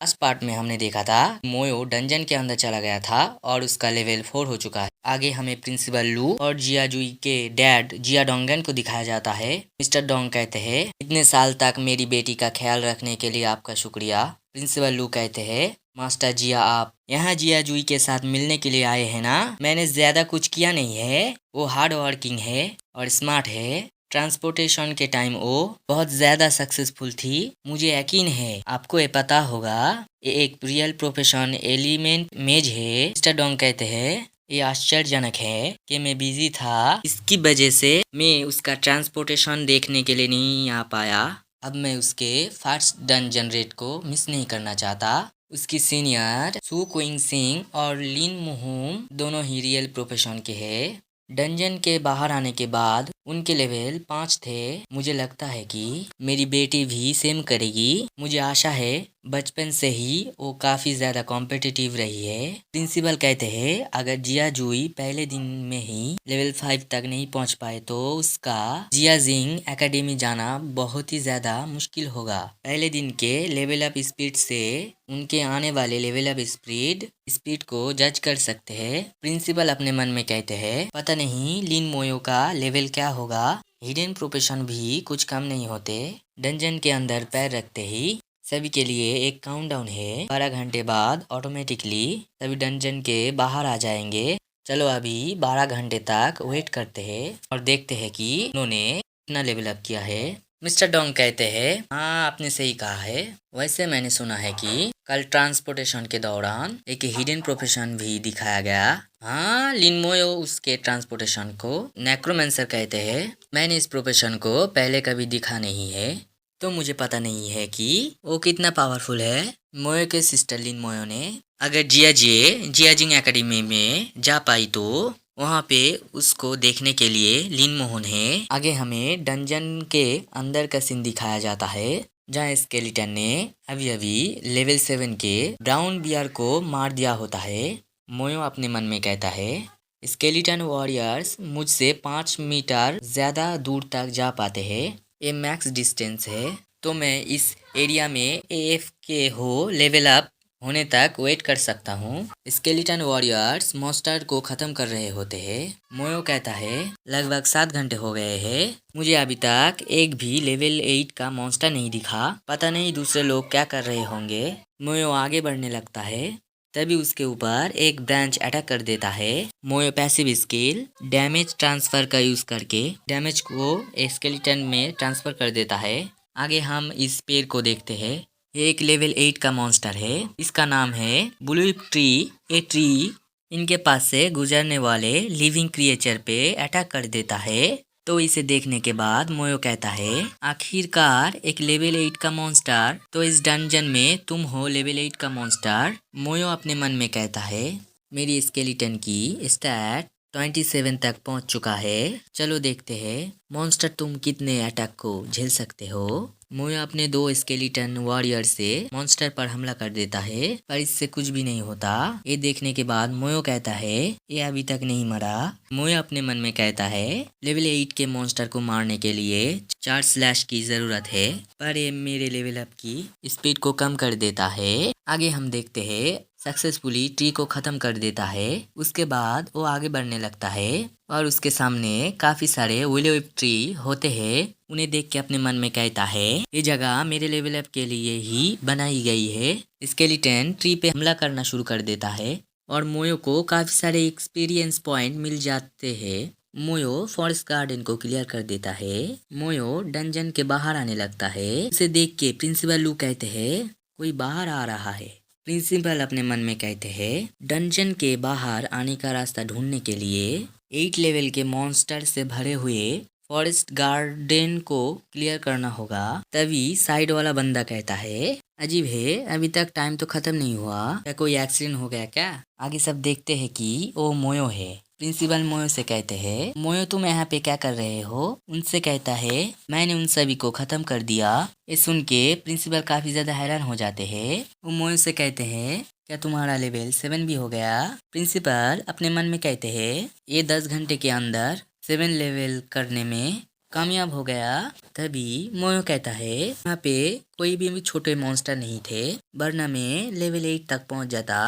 Last part में हमने देखा था मोयो डंजन के अंदर चला गया था और उसका लेवल 4 हो चुका है। आगे हमें प्रिंसिपल लू और जिया जुई के डैड जिया डोंगन को दिखाया जाता है। मिस्टर डोंग कहते हैं, इतने साल तक मेरी बेटी का ख्याल रखने के लिए आपका शुक्रिया। प्रिंसिपल लू कहते हैं, मास्टर जिया आप यहाँ जिया जुई के साथ मिलने के लिए आए हैं ना? मैंने ज्यादा कुछ किया नहीं है, वो हार्ड वर्किंग है और स्मार्ट है। ट्रांसपोर्टेशन के टाइम वो बहुत ज्यादा सक्सेसफुल थी। मुझे यकीन है आपको ये पता होगा, ये एक रियल प्रोफेशन एलिमेंट मेज है। मिस्टर डोंग कहते हैं, ये आश्चर्यजनक है कि मैं बिजी था, इसकी वजह से मैं उसका ट्रांसपोर्टेशन देखने के लिए नहीं आ पाया। अब मैं उसके फर्स्ट डंजन रेड को मिस नहीं करना चाहता। उसकी सीनियर सू क्विंग सिंह और लिन मुहुम दोनों ही रियल प्रोफेशन के हैं। डंजन के बाहर आने के बाद उनके लेवल 5 थे। मुझे लगता है कि मेरी बेटी भी सेम करेगी। मुझे आशा है, बचपन से ही वो काफी ज्यादा कॉम्पिटिटिव रही है। प्रिंसिपल कहते हैं, अगर जिया जुई पहले दिन में ही लेवल 5 तक नहीं पहुंच पाए तो उसका जियाजिंग एकेडमी जाना बहुत ही ज्यादा मुश्किल होगा। पहले दिन के लेवल अप स्पीड से उनके आने वाले लेवल अप स्पीड को जज कर सकते हैं। प्रिंसिपल अपने मन में कहते हैं, पता नहीं लिन मोयो का लेवल क्या होगा। हिडन प्रोफेशन भी कुछ कम नहीं होते। डंजन के अंदर पैर रखते ही सभी के लिए एक काउंटडाउन है। 12 घंटे बाद ऑटोमेटिकली सभी डंजन के बाहर आ जाएंगे। चलो अभी 12 घंटे तक वेट करते हैं और देखते हैं कि उन्होंने कितना लेवल अप किया है। मिस्टर डोंग कहते हैं, हाँ आपने सही कहा है। वैसे मैंने सुना है कि कल ट्रांसपोर्टेशन के दौरान एक हिडन प्रोफेशन भी दिखाया गया। हाँ, लिनमोयो उसके ट्रांसपोर्टेशन को नेक्रोमेंसर कहते हैं। मैंने इस प्रोफेशन को पहले कभी दिखा नहीं है, तो मुझे पता नहीं है कि वो कितना पावरफुल है। मोयो के सिस्टर लिन मोयो ने अगर जियाजिंग एकेडमी में जा पाई तो वहाँ पे उसको देखने के लिए लिन मोहन है। आगे हमें डंजन के अंदर का सीन दिखाया जाता है, जहाँ स्केलेटन ने अभी अभी लेवल 7 के ब्राउन बियर को मार दिया होता है। मोयो अपने मन में कहता है, स्केलेटन वॉरियर्स मुझसे 5 मीटर ज्यादा दूर तक जा पाते हैं। ये मैक्स डिस्टेंस है, तो मैं इस एरिया में एफ के हो लेवल अप होने तक वेट कर सकता हूँ। स्केलेटन वॉरियर्स मॉन्स्टर को खत्म कर रहे होते हैं। मोयो कहता है, लगभग 7 घंटे हो गए हैं, मुझे अभी तक एक भी लेवल 8 का मॉन्स्टर नहीं दिखा। पता नहीं दूसरे लोग क्या कर रहे होंगे। मोयो आगे बढ़ने लगता है, तभी उसके ऊपर एक ब्रांच अटैक कर देता है। मोयो पैसिव स्किल डैमेज ट्रांसफर का यूज करके डैमेज को स्केलेटन में ट्रांसफर कर देता है। आगे हम इस पेड़ को देखते हैं। ये एक लेवल 8 का मॉन्स्टर है। इसका नाम है ब्लू ट्री। ये ट्री इनके पास से गुजरने वाले लिविंग क्रिएचर पे अटैक कर देता है। तो इसे देखने के बाद मोयो कहता है, आखिरकार एक लेवल 8 का मॉन्स्टर, तो इस डंजन में तुम हो लेवल 8 का मॉन्स्टर। मोयो अपने मन में कहता है, मेरी स्केलेटन की स्टैट 27 तक पहुंच चुका है। चलो देखते हैं मॉन्स्टर तुम कितने अटैक को झेल सकते हो। मोयो अपने 2 स्केलेटन वॉरियर से मॉन्स्टर पर हमला कर देता है, पर इससे कुछ भी नहीं होता। ये देखने के बाद मोयो कहता है, ये अभी तक नहीं मरा। मोयो अपने मन में कहता है, लेवल 8 के मॉन्स्टर को मारने के लिए 4 स्लैश की जरूरत है, पर ये मेरे लेवल अप की स्पीड को कम कर देता है। आगे हम देखते हैं सक्सेसफुली ट्री को खत्म कर देता है। उसके बाद वो आगे बढ़ने लगता है और उसके सामने काफी सारे विलो ट्री होते हैं। उन्हें देख के अपने मन में कहता है, ये जगह मेरे लेवल अप के लिए ही बनाई गई है। स्केलेटन ट्री पे हमला करना शुरू कर देता है और मोयो को काफी सारे एक्सपीरियंस पॉइंट मिल जाते हैं। मोयो फॉरेस्ट गार्डन को क्लियर कर देता है। मोयो डंजन के बाहर आने लगता है। उसे देख के प्रिंसिपल लू कहते हैं, कोई बाहर आ रहा है। प्रिंसिपल अपने मन में कहते हैं, डंजन के बाहर आने का रास्ता ढूंढने के लिए 8 लेवल के मॉन्स्टर से भरे हुए फॉरेस्ट गार्डन को क्लियर करना होगा। तभी साइड वाला बंदा कहता है, अजीब है, अभी तक टाइम तो खत्म नहीं हुआ, क्या कोई एक्सीडेंट हो गया क्या? आगे सब देखते हैं कि वो मोयो है। प्रिंसिपल मोयो से कहते हैं, मोयो तुम यहाँ पे क्या कर रहे हो? उनसे कहता है, मैंने उन सभी को खत्म कर दिया। ये सुन के प्रिंसिपल काफी ज्यादा हैरान हो जाते हैं। वो मोयो से कहते हैं, क्या तुम्हारा लेवल 7 भी हो गया? प्रिंसिपल अपने मन में कहते हैं, ये 10 घंटे के अंदर 7 लेवल करने में कामयाब हो गया। तभी मोयो कहता है यहाँ पे कोई भी छोटे मॉन्स्टर नहीं थे, वरना मैं लेवल 8 तक पहुंच जाता।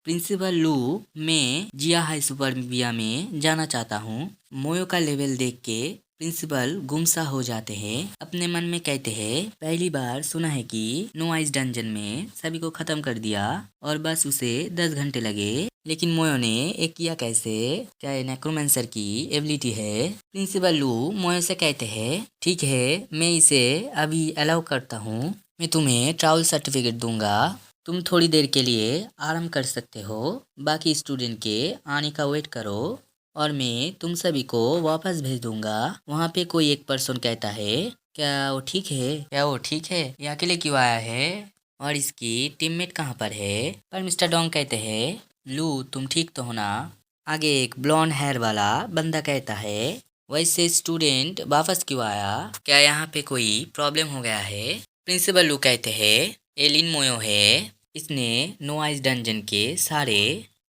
प्रिंसिपल लू, मैं जिया हाई सुपरबिया में जाना चाहता हूँ। मोयो का लेवल देख के प्रिंसिपल गुमसा हो जाते हैं। अपने मन में कहते हैं पहली बार सुना है कि नो आइस डंजन में सभी को खत्म कर दिया और बस उसे 10 घंटे लगे, लेकिन मोयो ने एक किया कैसे? क्या ये नेक्रोमेंसर की एबिलिटी है? प्रिंसिपल लू मोयो से कहते हैं ठीक है, मैं इसे अभी अलाउ करता हूँ। मैं तुम्हें ट्रैवल सर्टिफिकेट दूंगा, तुम थोड़ी देर के लिए आराम कर सकते हो। बाकी स्टूडेंट के आने का वेट करो और मैं तुम सभी को वापस भेज दूंगा। वहाँ पे कोई एक पर्सन कहता है क्या वो ठीक है? क्या वो ठीक है? ये अकेले क्यों आया है? और इसकी टीममेट कहाँ पर है? पर मिस्टर डोंग कहते हैं लू तुम ठीक तो हो ना? आगे एक ब्लॉन्ड हेयर वाला बंदा कहता है वैसे स्टूडेंट वापस क्यों आया? क्या यहाँ पे कोई प्रॉब्लम हो गया है? प्रिंसिपल लू कहते हैं एलिन मोयो है, इसने नो आइस डंजन के सारे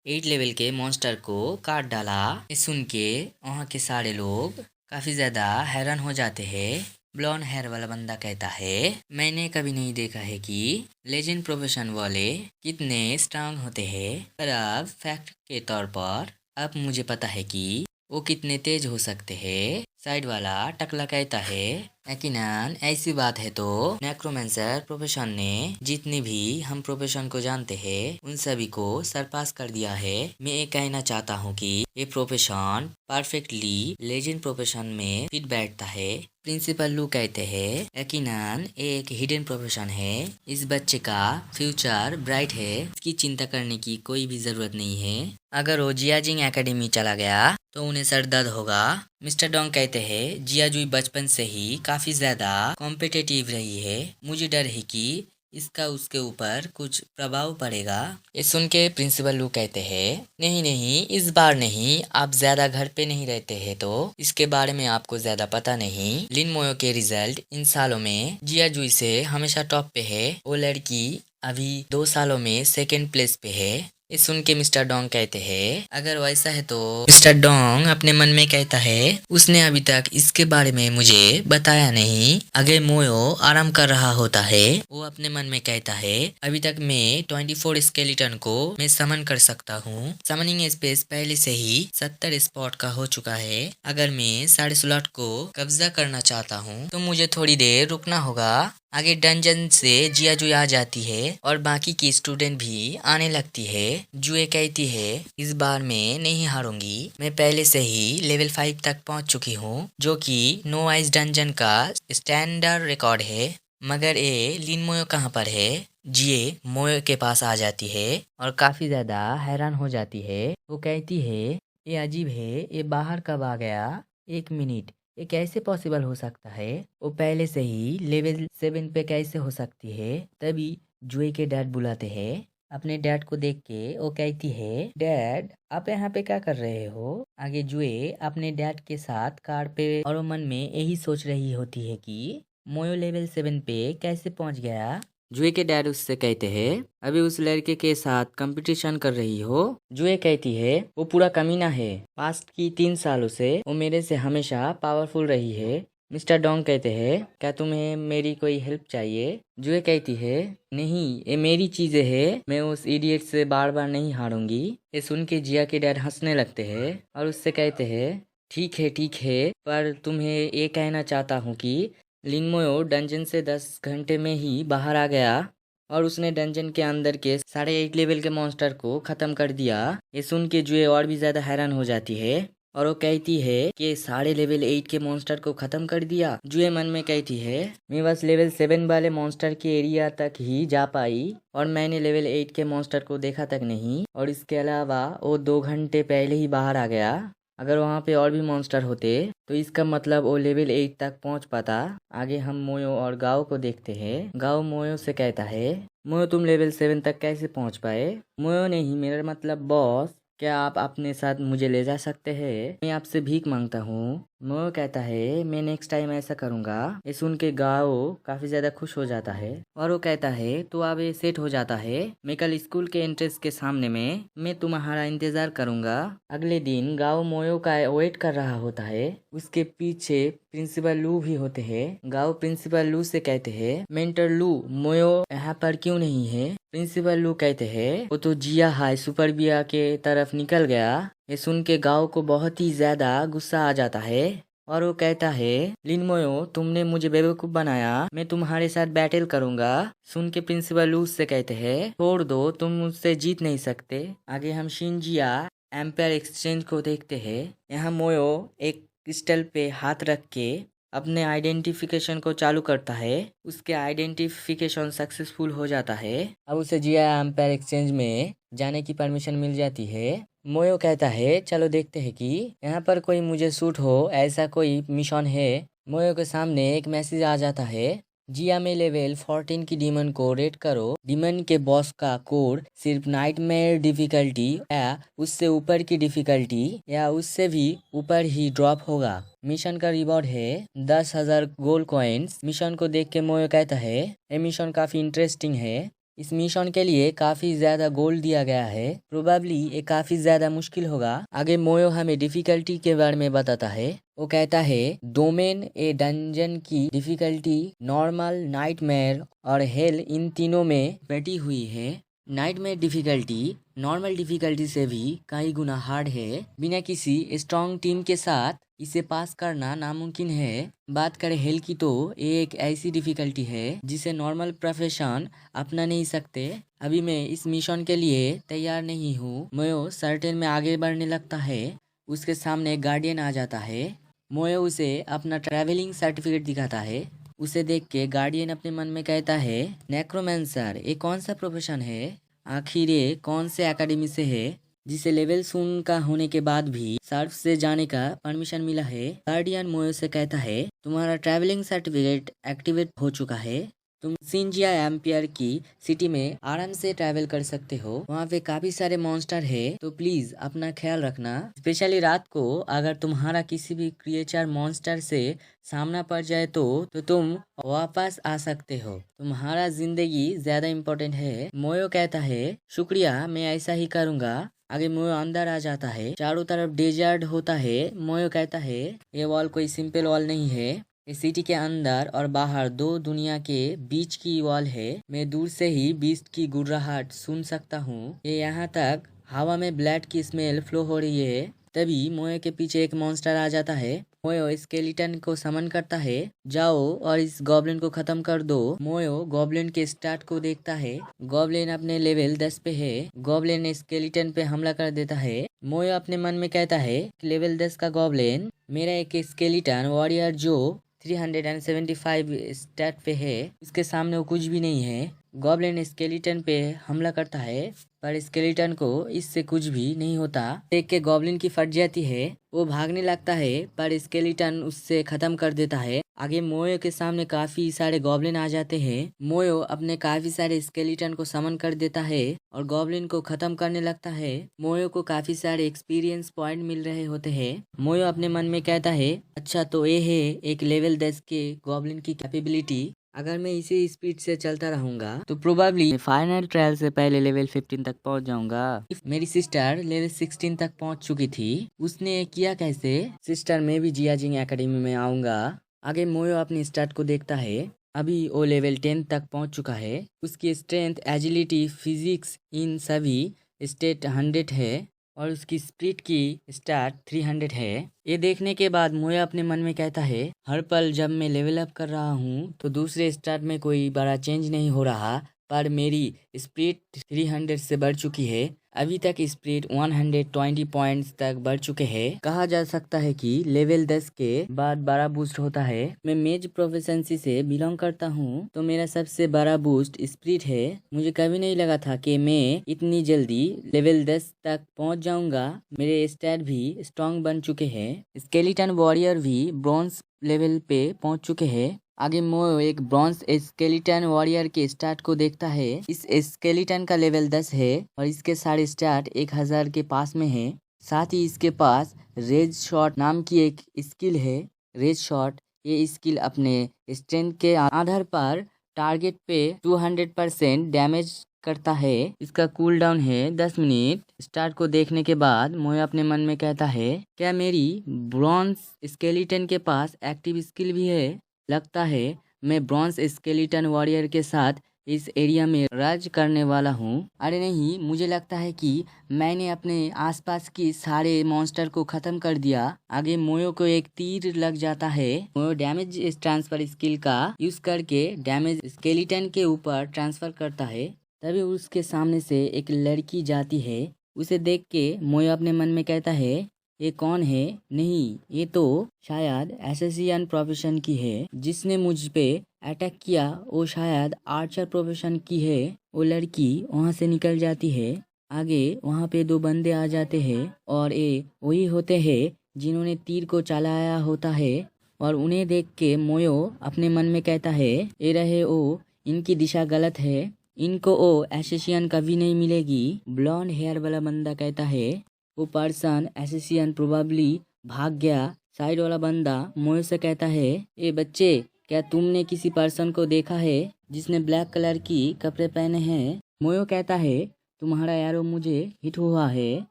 8 लेवल के मॉन्स्टर को काट डाला। ये सुन के वहाँ के सारे लोग काफी ज्यादा हैरान हो जाते हैं। ब्लॉन्ड हेयर वाला बंदा कहता है मैंने कभी नहीं देखा है कि लेजेंड प्रोफेशन वाले कितने स्ट्रांग होते हैं, पर अब फैक्ट के तौर पर अब मुझे पता है कि वो कितने तेज हो सकते हैं। साइड वाला टकला कहता है यकीनन ऐसी बात है तो नेक्रोमेंसर प्रोफेशन ने जितने भी हम प्रोफेशन को जानते हैं उन सभी को सरपास कर दिया है। मैं ये कहना चाहता हूँ कि ये प्रोफेशन परफेक्टली लेजेंड प्रोफेशन में फिट बैठता है। प्रिंसिपल लू कहते हैं यकीनन एक हिडन प्रोफेशन है, इस बच्चे का फ्यूचर ब्राइट है, इसकी चिंता करने की कोई भी जरूरत नहीं है। अगर वो जियाजिंग एकेडमी चला गया तो उन्हें सर दर्द होगा। मिस्टर डोंग कहते हैं जियाजुई बचपन से ही काफी ज्यादा कॉम्पिटिटिव रही है, मुझे डर है कि इसका उसके ऊपर कुछ प्रभाव पड़ेगा। ये सुन के प्रिंसिपल लू कहते हैं नहीं नहीं, इस बार नहीं, आप ज्यादा घर पे नहीं रहते हैं तो इसके बारे में आपको ज्यादा पता नहीं। लिन मोयो के रिजल्ट इन सालों में जियाजुई से हमेशा टॉप पे है, वो लड़की अभी 2 सालों में सेकेंड प्लेस पे है। ये सुन के मिस्टर डोंग कहते हैं अगर वैसा है तो मिस्टर डोंग अपने मन में कहता है उसने अभी तक इसके बारे में मुझे बताया नहीं। अगर मोयो आराम कर रहा होता है वो अपने मन में कहता है अभी तक मैं 24 स्केलेटन को मैं समन कर सकता हूँ। समनिंग स्पेस पहले से ही 70 स्पॉट का हो चुका है। अगर मैं सारे स्लॉट को कब्जा करना चाहता हूँ तो मुझे थोड़ी देर रुकना होगा। आगे डंजन से जियाजुई आ जाती है और बाकी की स्टूडेंट भी आने लगती है। जुए कहती है इस बार मैं नहीं हारूंगी, मैं पहले से ही लेवल 5 तक पहुंच चुकी हूँ, जो कि नो आइस डंजन का स्टैंडर्ड रिकॉर्ड है। मगर ये लिन मोयो कहाँ पर है? जिए मोयो के पास आ जाती है और काफी ज्यादा हैरान हो जाती है। वो कहती है ये अजीब है, ये बाहर कब आ गया? 1 मिनट, ये कैसे पॉसिबल हो सकता है? वो पहले से ही लेवल 7 पे कैसे हो सकती है? तभी जुए के डैड बुलाते हैं। अपने डैड को देख के वो कहती है डैड आप यहाँ पे क्या कर रहे हो? आगे जुए अपने डैड के साथ कार पे और वो मन में यही सोच रही होती है कि मोयो लेवल 7 पे कैसे पहुंच गया। जुए के डैड उससे कहते हैं अभी उस लड़के के साथ कंपटीशन कर रही हो। जुए कहती है वो पूरा कमीना है, पास्ट की 3 सालों से वो मेरे से हमेशा पावरफुल रही है। मिस्टर डोंग कहते हैं क्या तुम्हें मेरी कोई हेल्प चाहिए? जुए कहती है नहीं, ये मेरी चीजें है, मैं उस इडियट से बार बार नहीं हारूंगी। ये सुन के जिया के डैड हंसने लगते हैं और उससे कहते हैं ठीक है, पर तुम्हें ये कहना चाहता हूँ कि लिनमोयो डंजन से 10 घंटे में ही बाहर आ गया और उसने डंजन के अंदर के 8.5 लेवल के मॉन्स्टर को खत्म कर दिया। ये सुन के जुए और भी ज्यादा हैरान हो जाती है और वो कहती है कि साढ़े लेवल 8 के मॉन्स्टर को खत्म कर दिया। जुए मन में कहती है मैं बस लेवल 7 वाले मॉन्स्टर के एरिया तक ही जा पाई और मैंने लेवल 8 के मॉन्स्टर को देखा तक नहीं, और इसके अलावा वो 2 घंटे पहले ही बाहर आ गया। अगर वहाँ पे और भी मॉन्स्टर होते तो इसका मतलब वो लेवल 8 तक पहुँच पाता। आगे हम मोयो और गाओ को देखते हैं। गाओ मोयो से कहता है मोयो तुम लेवल 7 तक कैसे पहुँच पाए? मोयो नहीं, मेरा मतलब बॉस, क्या आप अपने साथ मुझे ले जा सकते हैं? मैं आपसे भीख मांगता हूँ। मोयो कहता है मैं नेक्स्ट टाइम ऐसा करूँगा। ये सुन के गाओ काफी ज्यादा खुश हो जाता है और वो कहता है तो अब ये सेट हो जाता है। मैं कल स्कूल के एंट्रेंस के सामने में मैं तुम्हारा इंतजार करूँगा। अगले दिन गाओ मोयो का वेट कर रहा होता है। उसके पीछे प्रिंसिपल लू भी होते हैं। गाओ प्रिंसिपल लू से कहते हैं मेंटर लू, मोयो यहाँ पर क्यों नहीं है? प्रिंसिपल लू कहते हैं वो तो जिया हाई सुपर बिया के तरफ निकल गया। ये सुन के गाओ को बहुत ही ज्यादा गुस्सा आ जाता है और वो कहता है लिनमोयो तुमने मुझे बेवकूफ बनाया, मैं तुम्हारे साथ बैटल करूंगा। सुन के प्रिंसिपल लू से कहते हैं छोड़ दो, तुम मुझसे जीत नहीं सकते। आगे हम शिनजिया एम्पायर एक्सचेंज को देखते हैं। यहाँ मोयो एक क्रिस्टल पे हाथ रख के अपने आइडेंटिफिकेशन को चालू करता है। उसके आइडेंटिफिकेशन सक्सेसफुल हो जाता है। अब उसे जिया एम्पायर एक्सचेंज में जाने की परमिशन मिल जाती है। मोयो कहता है चलो देखते हैं कि यहाँ पर कोई मुझे सूट हो ऐसा कोई मिशन है। मोयो के सामने एक मैसेज आ जाता है जिया में लेवल 14 की डीमन को रेड करो। डीमन के बॉस का कोड सिर्फ नाइटमेयर डिफिकल्टी या उससे ऊपर की डिफिकल्टी या उससे भी ऊपर ही ड्रॉप होगा। मिशन का रिवॉर्ड है 10,000 गोल्ड कॉइन्स। मिशन को देख के मोयो कहता है ये मिशन काफी इंटरेस्टिंग है। इस मिशन के लिए काफी ज्यादा गोल्ड दिया गया है। प्रोबेबली ये काफी ज्यादा मुश्किल होगा। आगे मोयो हमें डिफिकल्टी के बारे में बताता है। वो कहता है डोमेन ए डंजन की डिफिकल्टी नॉर्मल, नाइटमेयर और हेल इन तीनों में बटी हुई है। नाइटमेयर डिफिकल्टी नॉर्मल डिफिकल्टी से भी कई गुना हार्ड है। बिना किसी स्ट्रॉन्ग टीम के साथ इसे पास करना नामुमकिन है। बात करें हेल की तो ये एक ऐसी डिफिकल्टी है जिसे नॉर्मल प्रोफेशन अपना नहीं सकते। अभी मैं इस मिशन के लिए तैयार नहीं हूँ। मोयो सर्टेन में आगे बढ़ने लगता है। उसके सामने एक गार्डियन आ जाता है। मोयो उसे अपना ट्रैवलिंग सर्टिफिकेट दिखाता है। उसे देख के गार्डियन अपने मन में कहता है नेक्रोमेंसर ये कौन सा प्रोफेशन है? आखिर ये कौन से एकेडमी से है जिसे लेवल सून का होने के बाद भी सर्फ से जाने का परमिशन मिला है? गार्डियन मोयो से कहता है तुम्हारा ट्रैवलिंग सर्टिफिकेट एक्टिवेट हो चुका है। तुम सिंजिया एम्पियर की सिटी में आराम से ट्रैवल कर सकते हो। वहाँ पे काफी सारे मॉन्स्टर है तो प्लीज अपना ख्याल रखना। स्पेशली रात को अगर तुम्हारा किसी भी क्रिएचर मॉन्स्टर से सामना पड़ जाए तो तुम वापस आ सकते हो। तुम्हारा जिंदगी ज्यादा इम्पोर्टेंट है। मोयो कहता है शुक्रिया, मैं ऐसा ही करूँगा। आगे मोयो अंदर आ जाता है। चारों तरफ डेजर्ट होता है। मोयो कहता है ये वॉल कोई सिंपल वॉल नहीं है। इस सिटी के अंदर और बाहर दो दुनिया के बीच की वॉल है। मैं दूर से ही बीस्ट की गुर्राहट सुन सकता हूँ। ये यहाँ तक हवा में ब्लड की स्मेल फ्लो हो रही है। तभी मोयो के पीछे एक मॉन्स्टर आ जाता है। मोयो स्केलेटन को समन करता है जाओ और इस गॉब्लिन को खत्म कर दो। मोयो गॉब्लिन के स्टार्ट को देखता है। गॉब्लिन अपने लेवल 10 पे है। गॉब्लिन स्केलेटन पे हमला कर देता है। मोयो अपने मन में कहता है लेवल 10 का गॉब्लिन मेरा एक स्केलेटन वॉरियर जो 375 स्टैट पे है उसके सामने वो कुछ भी नहीं है। गॉब्लिन स्केलेटन पे हमला करता है पर स्केलेटन को इससे कुछ भी नहीं होता। देख के गॉब्लिन की फट जाती है। वो भागने लगता है पर स्केलेटन उससे खत्म कर देता है। आगे मोयो के सामने काफी सारे गॉब्लिन आ जाते हैं। मोयो अपने काफी सारे स्केलेटन को समन कर देता है और गॉब्लिन को खत्म करने लगता है। मोयो को काफी सारे एक्सपीरियंस पॉइंट मिल रहे होते हैं। मोयो अपने मन में कहता है अच्छा तो ये है एक लेवल 10 के गॉब्लिन की कैपेबिलिटी। अगर मैं इसी स्पीड से चलता रहूंगा तो प्रोबेबली फाइनल ट्रायल से पहले लेवल 15 तक पहुंच जाऊंगा। मेरी सिस्टर लेवल 16 तक पहुंच चुकी थी। उसने किया कैसे? सिस्टर मैं भी जिया जिंग एकेडमी में आऊंगा। आगे मोयो अपनी स्टार्ट को देखता है। अभी वो लेवल 10 तक पहुंच चुका है। उसकी स्ट्रेंथ, एजिलिटी, फिजिक्स इन सभी स्टेट 100 है और उसकी स्प्रिट की स्टार्ट 300 है। ये देखने के बाद मोया अपने मन में कहता है हर पल जब मैं लेवल अप कर रहा हूँ तो दूसरे स्टार्ट में कोई बड़ा चेंज नहीं हो रहा पर मेरी स्प्रिट 300 से बढ़ चुकी है। अभी तक स्प्रिट 120 पॉइंट्स तक बढ़ चुके हैं। कहा जा सकता है कि लेवल 10 के बाद बड़ा बूस्ट होता है। मैं मेज प्रोफेशंसी से बिलोंग करता हूँ तो मेरा सबसे बड़ा बूस्ट स्प्रिट है। मुझे कभी नहीं लगा था कि मैं इतनी जल्दी लेवल 10 तक पहुँच जाऊंगा। मेरे स्टैट भी स्ट्रॉन्ग बन चुके हैं। स्केलेटन वॉरियर भी ब्रॉन्ज लेवल पे पहुँच चुके हैं। आगे मोयो एक ब्रॉन्ज स्केलेटन वॉरियर के स्टार्ट को देखता है। इस स्केलेटन का लेवल 10 है और इसके सारे स्टार्ट 1000 के पास में है। साथ ही इसके पास रेज शॉट नाम की एक स्किल है। रेज शॉट ये स्किल अपने स्ट्रेंथ के आधार पर टारगेट पे 200% डैमेज करता है। इसका कूल डाउन है 10 मिनट। स्टार्ट को देखने के बाद मोयो अपने मन में कहता है, क्या मेरी ब्रॉन्ज स्केलेटन के पास एक्टिव स्किल भी है? लगता है मैं ब्रॉन्ज स्केलेटन वॉरियर के साथ इस एरिया में राज करने वाला हूँ। अरे नहीं, मुझे लगता है कि मैंने अपने आसपास की सारे मॉन्स्टर को खत्म कर दिया। आगे मोयो को एक तीर लग जाता है। मोयो डैमेज ट्रांसफर स्किल का यूज करके डैमेज स्केलेटन के ऊपर ट्रांसफर करता है। तभी उसके सामने से एक लड़की जाती है। उसे देख के मोयो अपने मन में कहता है, ये कौन है? नहीं, ये तो शायद एसएससीएन प्रोफेशन की है। जिसने मुझ पे अटैक किया वो शायद आर्चर प्रोफेशन की है। वो लड़की वहाँ से निकल जाती है। आगे वहाँ पे 2 बंदे आ जाते हैं और ये वही होते हैं जिन्होंने तीर को चलाया होता है। और उन्हें देख के मोयो अपने मन में कहता है, ये रहे वो, इनकी दिशा गलत है, इनको वो एसएससीएन कभी नहीं मिलेगी। ब्लॉन्ड हेयर वाला बंदा कहता है, वो पर्सन एसएससीएन प्रोबेबली भाग गया। साइड वाला बंदा मोयो से कहता है, ए बच्चे, क्या तुमने किसी पर्सन को देखा है जिसने ब्लैक कलर की कपड़े पहने हैं? मोयो कहता है, तुम्हारा एरो मुझे हिट हुआ है,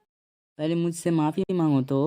पहले मुझसे माफ़ी मांगो तो।